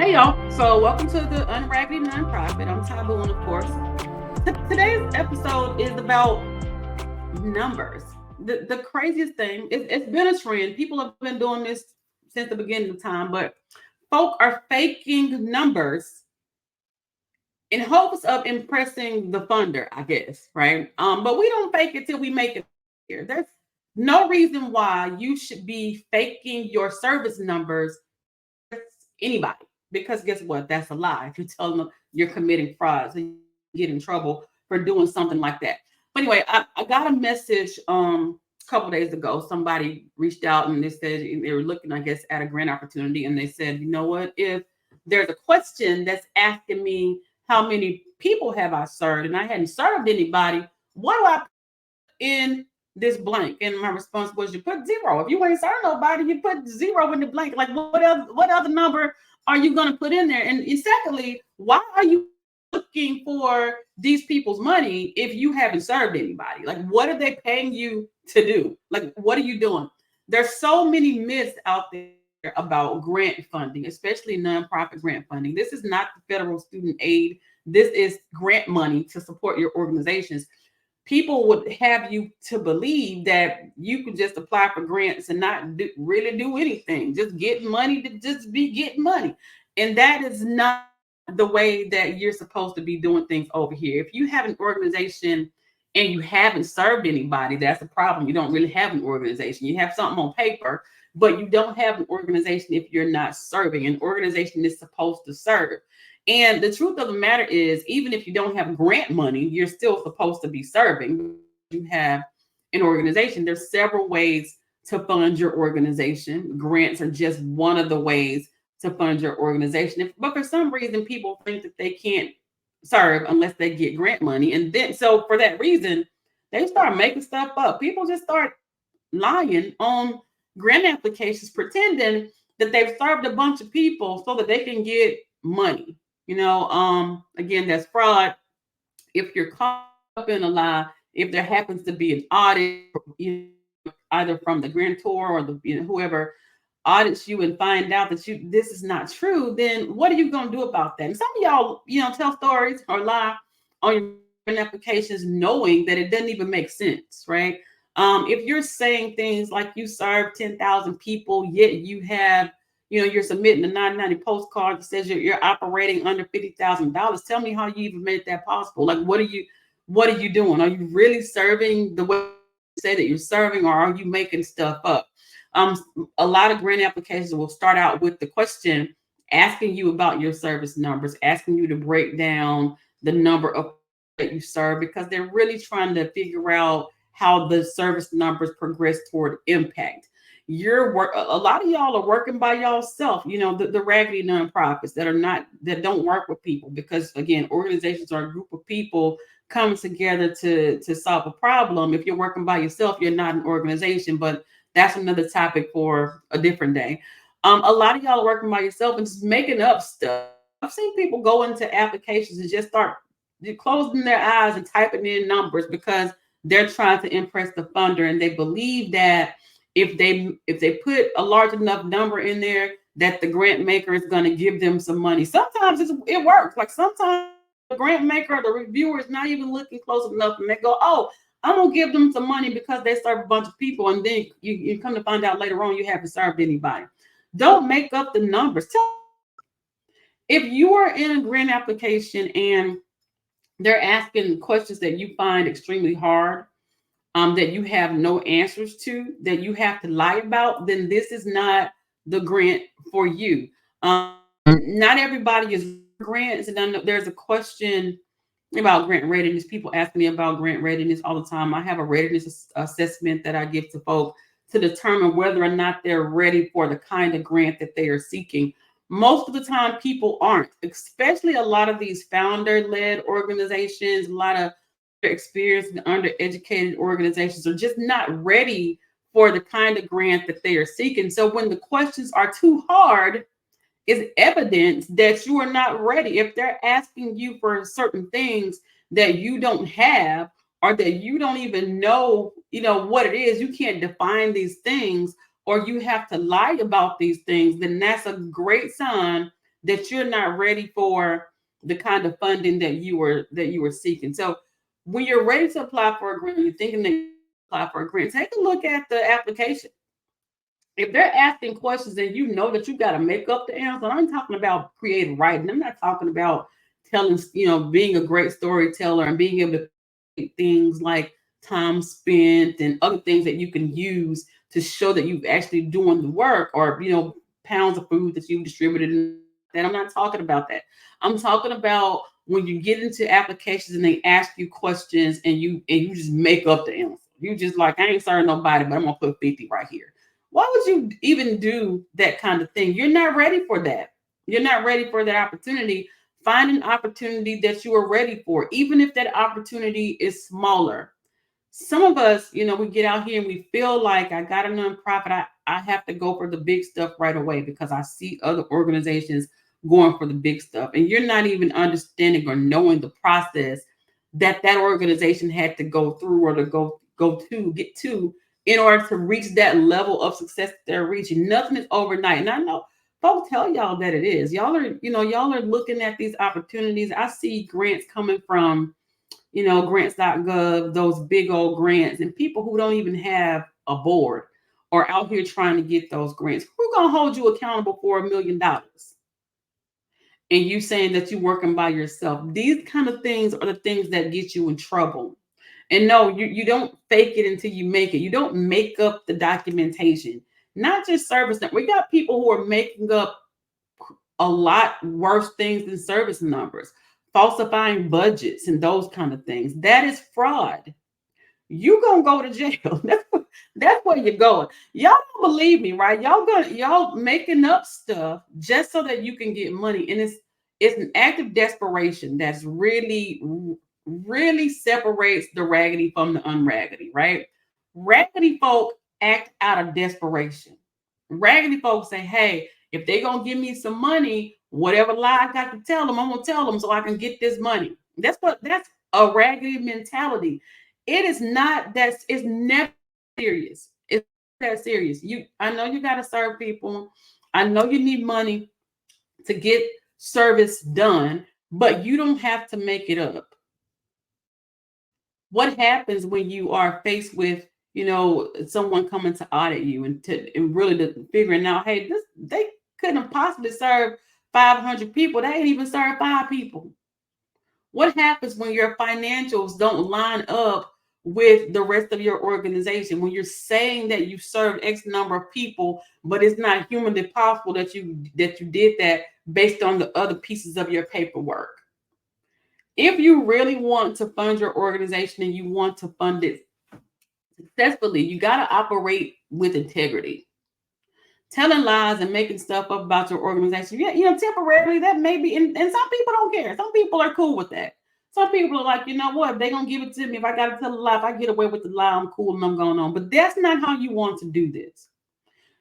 Hey y'all, so welcome to the Unraggedy Nonprofit. I'm Ty Boone, of course. Today's episode is about numbers. The craziest thing, it's been a trend. People have been doing this since the beginning of time, but folk are faking numbers in hopes of impressing the funder, I guess, right? But we don't fake it till we make it here. There's no reason why you should be faking your service numbers anybody. Because guess what? That's a lie. If you tell them you're committing fraud, so you get in trouble for doing something like that. But anyway, I got a message a couple days ago. Somebody reached out and they said they were looking, I guess, at a grant opportunity, and they said, you know what? If there's a question that's asking me how many people have I served, and I hadn't served anybody, what do I put in this blank? And my response was, you put zero. If you ain't served nobody, you put zero in the blank. Like what other number are you going to put in there? And secondly, why are you looking for these people's money if you haven't served anybody? Like, what are they paying you to do? Like, what are you doing? There's so many myths out there about grant funding, especially nonprofit grant funding. This is not the federal student aid. This is grant money to support your organizations. People would have you to believe that you could just apply for grants and not really do anything, just get money to just be getting money. And that is not the way that you're supposed to be doing things over here. If you have an organization and you haven't served anybody, that's a problem. You don't really have an organization. You have something on paper, but you don't have an organization if you're not serving. An organization is supposed to serve. And the truth of the matter is, even if you don't have grant money, you're still supposed to be serving. You have an organization. There's several ways to fund your organization. Grants are just one of the ways to fund your organization. But for some reason, people think that they can't serve unless they get grant money. And then, so for that reason, they start making stuff up. People just start lying on grant applications, pretending that they've served a bunch of people so that they can get money. Again, that's fraud. If you're caught up in a lie, if there happens to be an audit, either from the grantor or whoever audits you and find out that this is not true, then what are you going to do about that? And some of y'all, tell stories or lie on your applications knowing that it doesn't even make sense, right? If you're saying things like you serve 10,000 people, yet you have, you're submitting a 990 postcard that says you're operating under $50,000. Tell me how you even made that possible. Like, what are you doing? Are you really serving the way you say that you're serving, or are you making stuff up? A lot of grant applications will start out with the question asking you about your service numbers, asking you to break down the number of that you serve, because they're really trying to figure out how the service numbers progress toward impact. A lot of y'all are working by yourself, the raggedy nonprofits that don't work with people, because again, organizations are a group of people coming together to solve a problem. If you're working by yourself, you're not an organization, but that's another topic for a different day. A lot of y'all are working by yourself and just making up stuff. I've seen people go into applications and just start closing their eyes and typing in numbers because they're trying to impress the funder, and they believe that if they put a large enough number in there, that the grant maker is going to give them some money. Sometimes it works. Like sometimes the grant maker or the reviewer is not even looking close enough, and they go, "Oh, I'm gonna give them some money because they serve a bunch of people," and then you come to find out later on you haven't served anybody. Don't make up the numbers. If you are in a grant application and they're asking questions that you find extremely hard, that you have no answers to, that you have to lie about, then this is not the grant for you. Not everybody is grants, and there's a question about grant readiness. People ask me about grant readiness all the time. I have a readiness assessment that I give to folks to determine whether or not they're ready for the kind of grant that they are seeking. Most of the time, people aren't, especially a lot of these founder-led organizations, a lot of experienced and undereducated organizations are just not ready for the kind of grant that they are seeking. So when the questions are too hard, is evidence that you are not ready. If they're asking you for certain things that you don't have, or that you don't even know, what it is, you can't define these things, or you have to lie about these things, then that's a great sign that you're not ready for the kind of funding that you were seeking. So when you're ready to apply for a grant, you're thinking that you apply for a grant, take a look at the application. If they're asking questions and you know that you got to make up the answer, I'm talking about creative writing. I'm not talking about telling, being a great storyteller and being able to things like time spent and other things that you can use to show that you've actually doing the work, or pounds of food that you've distributed. And I'm not talking about that. I'm talking about when you get into applications and they ask you questions and you just make up the answer. You just like, I ain't serving nobody, but I'm gonna put 50 right here. Why would you even do that kind of thing? You're not ready for that. You're not ready for that opportunity. Find an opportunity that you are ready for, even if that opportunity is smaller. Some of us, we get out here and we feel like I got a nonprofit. I have to go for the big stuff right away because I see other organizations going for the big stuff. And you're not even understanding or knowing the process that organization had to go through, or to get to, in order to reach that level of success that they're reaching. Nothing is overnight. And I know folks tell y'all that it is. Y'all are looking at these opportunities. I see grants coming from, grants.gov, those big old grants, and people who don't even have a board are out here trying to get those grants. Who's gonna hold you accountable for $1 million? And you saying that you're working by yourself. These kind of things are the things that get you in trouble. And no, you don't fake it until you make it. You don't make up the documentation. Not just service. We got people who are making up a lot worse things than service numbers, falsifying budgets and those kind of things. That is fraud. You gonna go to jail. That's where you're going. Y'all don't believe me, right? Y'all making up stuff just so that you can get money, and it's an act of desperation that's really separates the raggedy from the unraggedy, right? Raggedy folk act out of desperation. Raggedy folks say, hey, if they gonna give me some money, whatever lie I got to tell them, I'm gonna tell them so I can get this money. That's a raggedy mentality. It is not that. It's never serious. It's not that serious. I know you got to serve people. I know you need money to get service done, but you don't have to make it up. What happens when you are faced with, someone coming to audit you and really figuring out, hey, they couldn't possibly serve 500 people. They ain't even serve 5 people. What happens when your financials don't line up with the rest of your organization? When you're saying that you served X number of people, but it's not humanly possible that you did that based on the other pieces of your paperwork. If you really want to fund your organization and you want to fund it successfully, you got to operate with integrity. Telling lies and making stuff up about your organization, temporarily that may be, and some people don't care. Some people are cool with that. Some people are like, you know what, they're going to give it to me. If I got to tell a lie, if I get away with the lie, I'm cool and I'm going on. But that's not how you want to do this.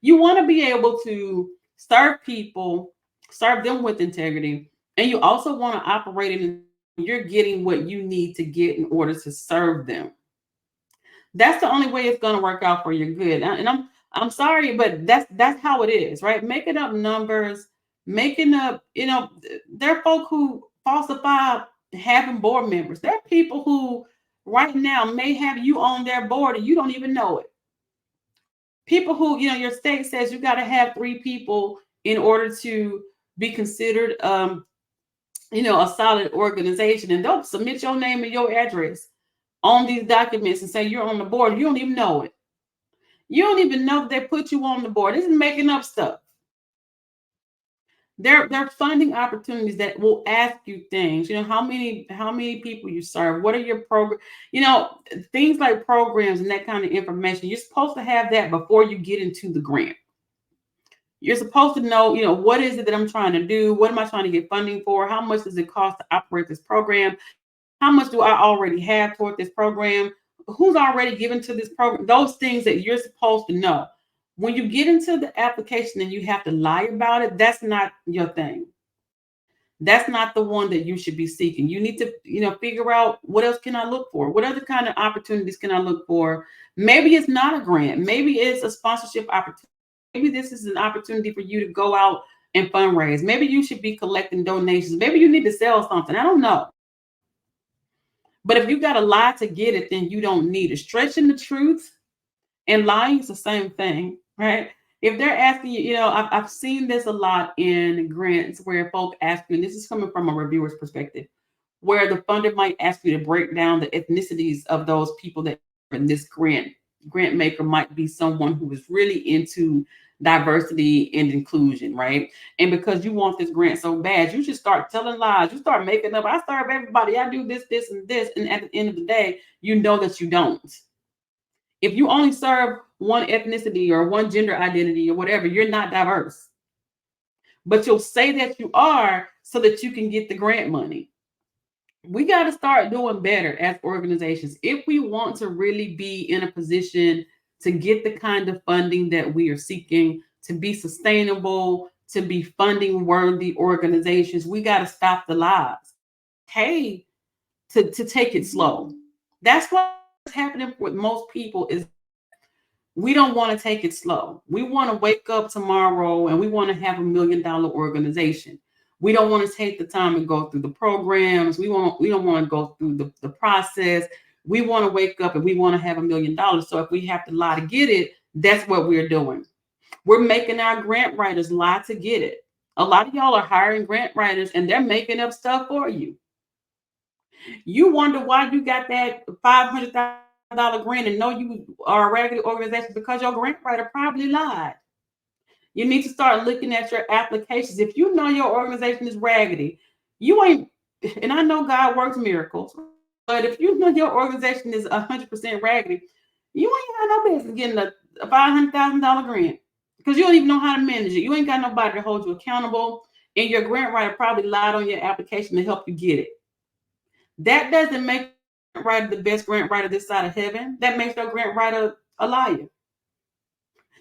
You want to be able to serve people, serve them with integrity, and you also want to operate in you're getting what you need to get in order to serve them. That's the only way it's going to work out for your good. And I'm sorry, but that's how it is, right? Making up numbers, making up, there are folk who falsify having board members. There are people who right now may have you on their board and you don't even know it. People who, your state says you got to have 3 people in order to be considered a solid organization, and they'll submit your name and your address on these documents and say you're on the board. You don't even know it. You don't even know that they put you on the board. This is making up stuff. They're funding opportunities that will ask you things. How many people you serve. What are your programs? Things like programs and that kind of information. You're supposed to have that before you get into the grant. You're supposed to know, what is it that I'm trying to do? What am I trying to get funding for? How much does it cost to operate this program? How much do I already have toward this program? Who's already given to this program? Those things that you're supposed to know. When you get into the application and you have to lie about it, that's not your thing. That's not the one that you should be seeking. You need to, figure out what else can I look for? What other kind of opportunities can I look for? Maybe it's not a grant. Maybe it's a sponsorship opportunity. Maybe this is an opportunity for you to go out and fundraise. Maybe you should be collecting donations. Maybe you need to sell something. I don't know. But if you got to lie to get it, then you don't need it. Stretching the truth and lying is the same thing, right? If they're asking you, I've seen this a lot in grants where folk ask me, and this is coming from a reviewer's perspective, where the funder might ask you to break down the ethnicities of those people that are in this grant maker might be someone who is really into diversity and inclusion, right? And because you want this grant so bad, you just start telling lies. You start making up. I serve everybody. I do this, this, and this. And at the end of the day, you know that you don't. If you only serve one ethnicity or one gender identity or whatever, you're not diverse. But you'll say that you are so that you can get the grant money. We got to start doing better as organizations if we want to really be in a position to get the kind of funding that we are seeking, to be sustainable, to be funding worthy organizations. We got to stop the lies. Hey, to take it slow. That's what's happening with most people is we don't want to take it slow. We want to wake up tomorrow and we want to have $1 million organization. We don't want to take the time and go through the programs. We don't want to go through the process. We want to wake up and we want to have $1 million. So if we have to lie to get it, that's what we're doing. We're making our grant writers lie to get it. A lot of y'all are hiring grant writers and they're making up stuff for you. You wonder why you got that $500,000 grant and know you are a raggedy organization because your grant writer probably lied. You need to start looking at your applications. If you know your organization is raggedy, you ain't, and I know God works miracles, but if you know your organization is 100% raggedy, you ain't got no business getting a $500,000 grant because you don't even know how to manage it. You ain't got nobody to hold you accountable, and your grant writer probably lied on your application to help you get it. That doesn't make grant writer the best grant writer this side of heaven. That makes your grant writer a liar.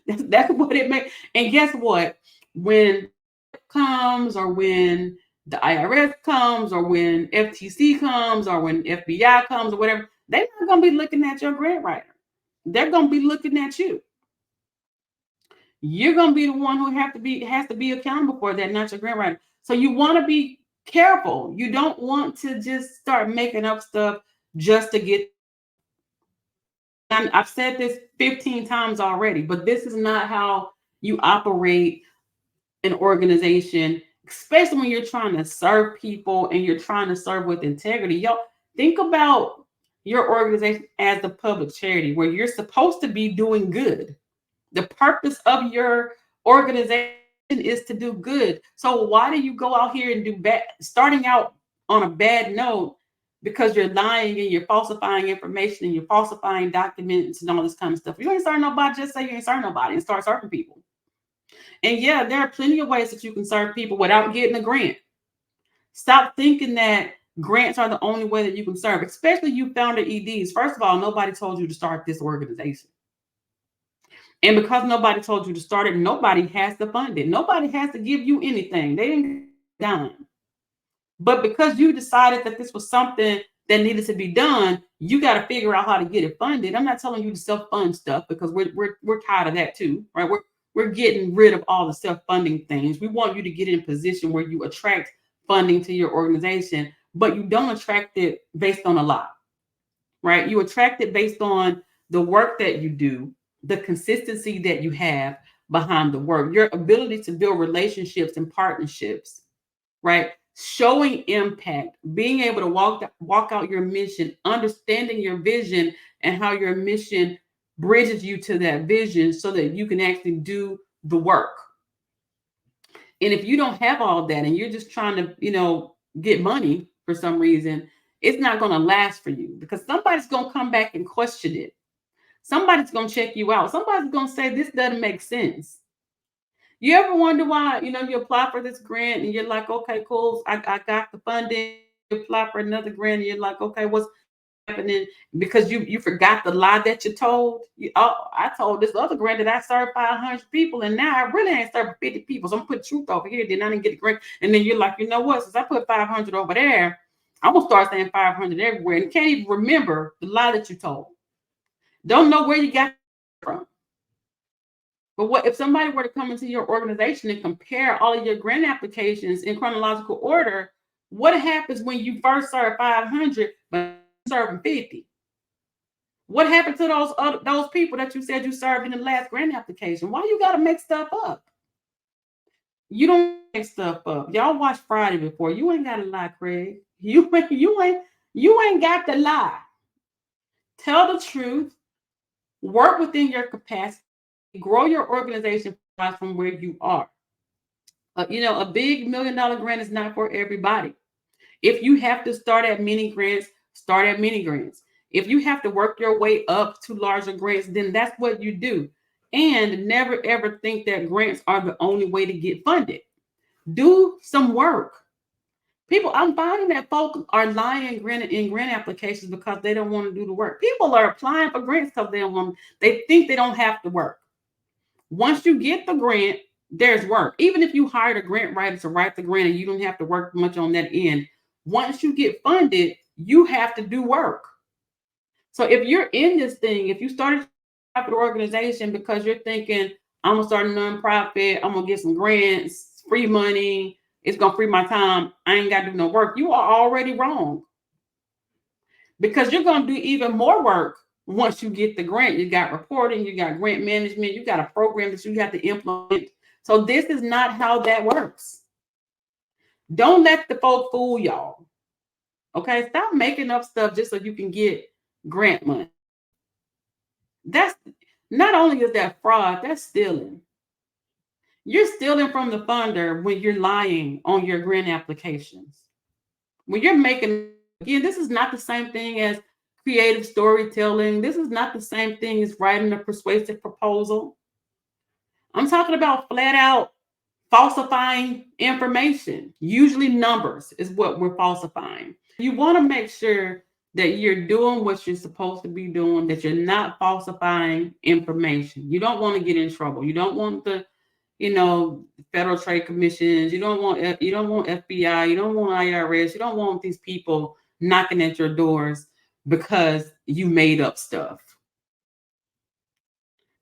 That's what it makes. And guess what? When comes or when the IRS comes or when FTC comes or when FBI comes or whatever, they're not going to be looking at your grant writer. They're going to be looking at you. You're going to be the one who has to be accountable for that, not your grant writer. So you want to be careful. You don't want to just start making up stuff just to get. And I've said this 15 times already, but this is not how you operate an organization, especially when you're trying to serve people and you're trying to serve with integrity. Y'all think about your organization as a public charity where you're supposed to be doing good. The purpose of your organization is to do good. So why do you go out here and do bad, starting out on a bad note because you're lying and you're falsifying information and you're falsifying documents and all this kind of stuff? You ain't serving nobody, just say you ain't serving nobody and start serving people. And yeah, there are plenty of ways that you can serve people without getting a grant. Stop thinking that grants are the only way that you can serve, especially you founder EDs. First of all, nobody told you to start this organization. And because nobody told you to start it, nobody has to fund it. Nobody has to give you anything. They didn't dime. But because you decided that this was something that needed to be done, you got to figure out how to get it funded. I'm not telling you to self-fund stuff because we're tired of that too, right? We're getting rid of all the self-funding things. We want you to get in a position where you attract funding to your organization, but you don't attract it based on a lie, right? You attract it based on the work that you do, the consistency that you have behind the work, your ability to build relationships and partnerships, right? Showing impact, being able to walk out your mission, understanding your vision and how your mission bridges you to that vision so that you can actually do the work. And if you don't have all that and you're just trying to, get money for some reason, it's not going to last for you because somebody's going to come back and question it. Somebody's going to check you out. Somebody's going to say, this doesn't make sense. You ever wonder why, you apply for this grant and you're like, okay, cool. I got the funding. You apply for another grant and you're like, okay, what's happening? Because you forgot the lie that you told. I told this other grant that I served 500 people and now I really ain't serving 50 people. So I'm putting truth over here. Then I didn't get the grant. And then you're like, you know what? Since I put 500 over there, I'm going to start saying 500 everywhere. And you can't even remember the lie that you told. Don't know where you got it from. But what if somebody were to come into your organization and compare all of your grant applications in chronological order? What happens when you first serve 500 but serving 50? What happened to those people that you said you served in the last grant application? Why you gotta make stuff up? You don't make stuff up. Y'all watched Friday before. You ain't gotta lie, Craig. You ain't got to lie. Tell the truth. Work within your capacity. Grow your organization from where you are. A big $1 million grant is not for everybody. If you have to start at mini grants, start at mini grants. If you have to work your way up to larger grants, then that's what you do. And never ever think that grants are the only way to get funded. Do some work. People, I'm finding that folks are lying in grant applications because they don't want to do the work. People are applying for grants because they think they don't have to work. Once you get the grant, there's work. Even if you hired a grant writer to write the grant and you don't have to work much on that end, once you get funded, you have to do work. So if you're in this thing, if you started a nonprofit organization because you're thinking, I'm gonna start a nonprofit, I'm gonna get some grants, free money, it's gonna free my time, I ain't gotta do no work, you are already wrong. Because you're gonna do even more work once you get the grant. You got reporting, you got grant management, you got a program that you have to implement. So this is not how that works. Don't let the folk fool y'all. Okay, stop making up stuff just so you can get grant money. That's not only is that fraud, that's stealing. You're stealing from the funder when you're lying on your grant applications. When you're making, again, this is not the same thing as creative storytelling. This is not the same thing as writing a persuasive proposal. I'm talking about flat out falsifying information. Usually numbers is what we're falsifying. You want to make sure that you're doing what you're supposed to be doing, that you're not falsifying information. You don't want to get in trouble. You don't want the, Federal Trade Commissions. You don't want FBI. You don't want IRS. You don't want these people knocking at your doors because you made up stuff.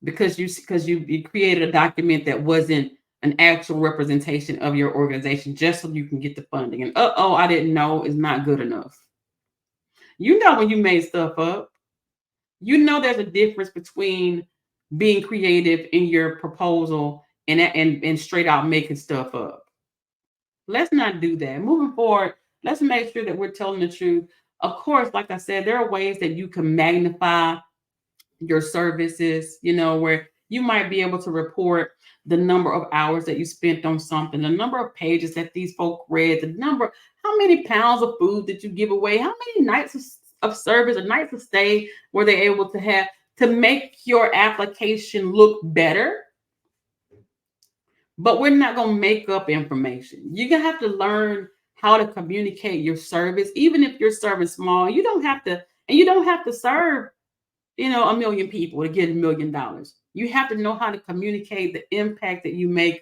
Because you created a document that wasn't an actual representation of your organization just so you can get the funding. And I didn't know is not good enough. You know when you made stuff up. You know there's a difference between being creative in your proposal and straight out making stuff up. Let's not do that. Moving forward, let's make sure that we're telling the truth. Of course, like I said, there are ways that you can magnify your services, where you might be able to report the number of hours that you spent on something, the number of pages that these folk read, how many pounds of food did you give away, how many nights of service or nights of stay were they able to have to make your application look better. But we're not going to make up information. You're going to have to learn how to communicate your service, even if you're serving small. You don't have to serve 1 million people to get $1 million. You have to know how to communicate the impact that you make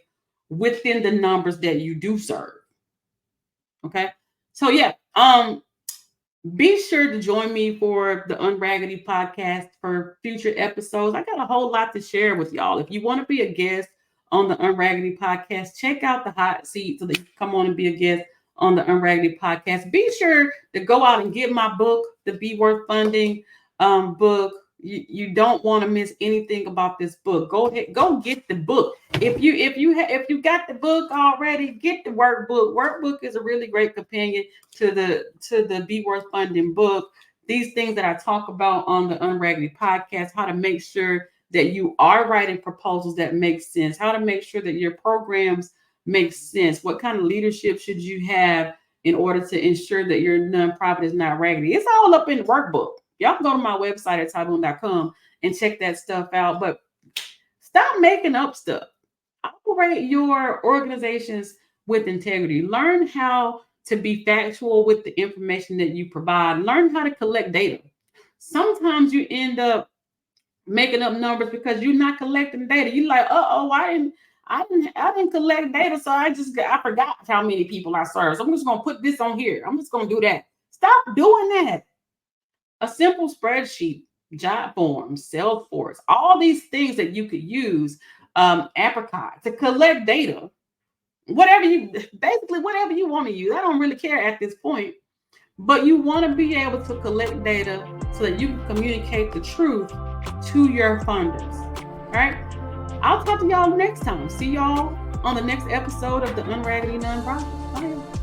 within the numbers that you do serve. Okay. So yeah, be sure to join me for the Unraggedy podcast for future episodes. I got a whole lot to share with y'all. If you want to be a guest on the Unraggedy podcast, check out the hot seat so that you come on and be a guest on the Unraggedy podcast. Be sure to go out and get my book, the Be Worth Funding book. You don't want to miss anything about this book. Go ahead, go get the book. If you got the book already, get the workbook. Workbook is a really great companion to the Be Worth Funding book. These things that I talk about on the Unraggedy podcast, how to make sure that you are writing proposals that make sense, how to make sure that your programs make sense, what kind of leadership should you have in order to ensure that your nonprofit is not raggedy. It's all up in the workbook. Y'all can go to my website at tyboone.com and check that stuff out. But stop making up stuff. Operate your organizations with integrity. Learn how to be factual with the information that you provide. Learn how to collect data. Sometimes you end up making up numbers because you're not collecting data. You're like, I didn't collect data, so I forgot how many people I serve. So I'm just gonna put this on here. I'm just gonna do that. Stop doing that. A simple spreadsheet, job forms, Salesforce, all these things that you could use Apricot, to collect data. Whatever you want to use. I don't really care at this point. But you want to be able to collect data so that you can communicate the truth to your funders. All right? I'll talk to y'all next time. See y'all on the next episode of the Unraggedy Nonprofit. Bye.